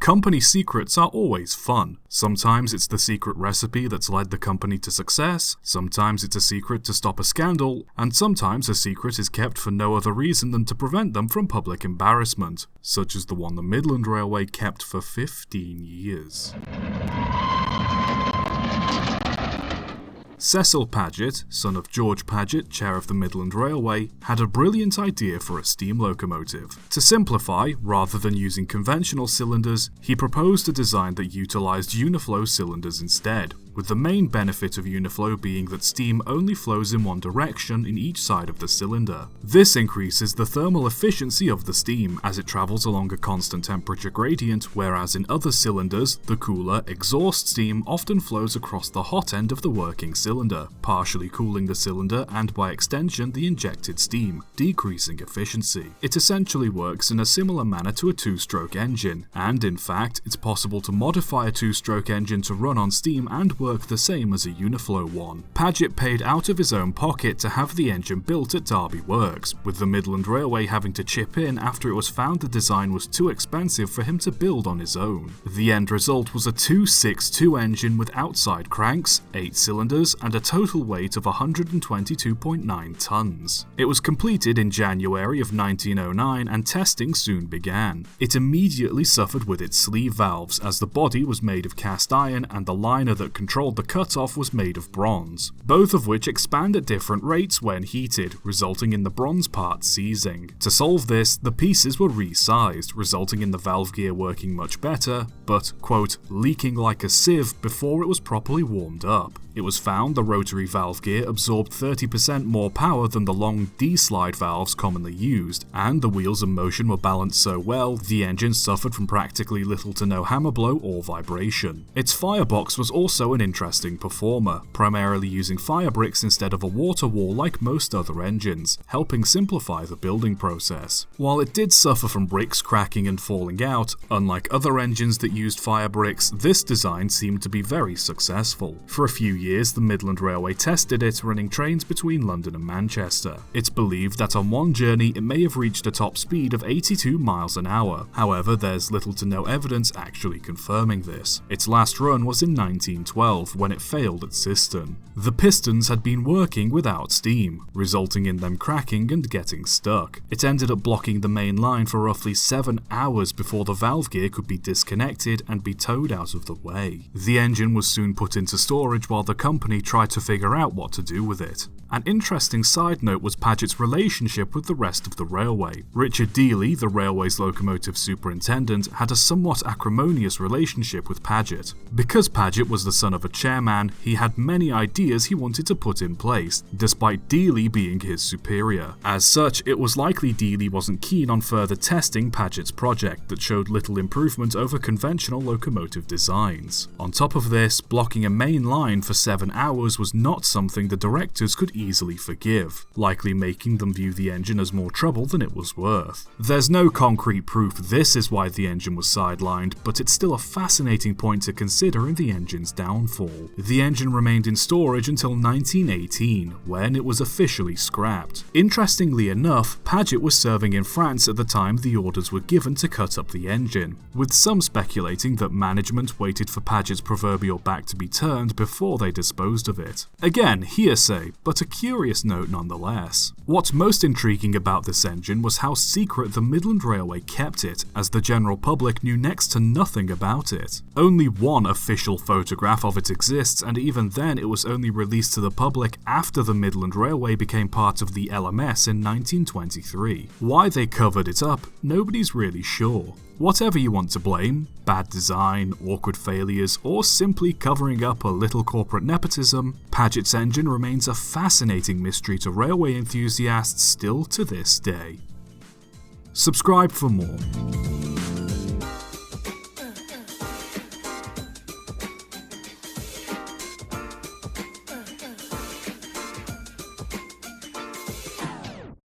Company secrets are always fun. Sometimes it's the secret recipe that's led the company to success, sometimes it's a secret to stop a scandal, and sometimes a secret is kept for no other reason than to prevent them from public embarrassment, such as the one the Midland Railway kept for 15 years. Cecil Paget, son of George Paget, chair of the Midland Railway, had a brilliant idea for a steam locomotive. To simplify, rather than using conventional cylinders, he proposed a design that utilised Uniflow cylinders instead, with the main benefit of Uniflow being that steam only flows in one direction in each side of the cylinder. This increases the thermal efficiency of the steam as it travels along a constant temperature gradient, whereas in other cylinders, the cooler, exhaust steam often flows across the hot end of the working cylinder, partially cooling the cylinder and by extension the injected steam, decreasing efficiency. It essentially works in a similar manner to a two-stroke engine, and in fact, it's possible to modify a two-stroke engine to run on steam and work the same as a Uniflow one. Paget paid out of his own pocket to have the engine built at Derby Works, with the Midland Railway having to chip in after it was found the design was too expensive for him to build on his own. The end result was a 262 engine with outside cranks, 8 cylinders, and a total weight of 122.9 tons. It was completed in January of 1909 and testing soon began. It immediately suffered with its sleeve valves, as the body was made of cast iron and the liner that controlled the cutoff was made of bronze, both of which expand at different rates when heated, resulting in the bronze part seizing. To solve this, the pieces were resized, resulting in the valve gear working much better, but, quote, leaking like a sieve before it was properly warmed up. It was found the rotary valve gear absorbed 30% more power than the long D-slide valves commonly used, and the wheels and motion were balanced so well, the engine suffered from practically little to no hammer blow or vibration. Its firebox was also an interesting performer, primarily using fire bricks instead of a water wall like most other engines, helping simplify the building process. While it did suffer from bricks cracking and falling out, unlike other engines that used fire bricks, this design seemed to be very successful. For a few years, the Midland Railway tested it running trains between London and Manchester. It's believed that on one journey it may have reached a top speed of 82 miles an hour. However, there's little to no evidence actually confirming this. Its last run was in 1912, when it failed at Siston. The pistons had been working without steam, resulting in them cracking and getting stuck. It ended up blocking the main line for roughly 7 hours before the valve gear could be disconnected and be towed out of the way. The engine was soon put into storage while the company tried to figure out what to do with it. An interesting side note was Paget's relationship with the rest of the railway. Richard Dealey, the railway's locomotive superintendent, had a somewhat acrimonious relationship with Paget. Because Paget was the son of a chairman, he had many ideas he wanted to put in place, despite Dealey being his superior. As such, it was likely Dealey wasn't keen on further testing Paget's project that showed little improvement over conventional locomotive designs. On top of this, blocking a main line for 7 hours was not something the directors could easily forgive, likely making them view the engine as more trouble than it was worth. There's no concrete proof this is why the engine was sidelined, but it's still a fascinating point to consider in the engine's downfall. The engine remained in storage until 1918, when it was officially scrapped. Interestingly enough, Paget was serving in France at the time the orders were given to cut up the engine, with some speculating that management waited for Paget's proverbial back to be turned before they disposed of it. Again, hearsay, but a curious note nonetheless. What's most intriguing about this engine was how secret the Midland Railway kept it, as the general public knew next to nothing about it. Only one official photograph of it exists, and even then it was only released to the public after the Midland Railway became part of the LMS in 1923. Why they covered it up, nobody's really sure. Whatever you want to blame, bad design, awkward failures, or simply covering up a little corporate nepotism, Paget's engine remains a fascinating mystery to railway enthusiasts still to this day. Subscribe for more.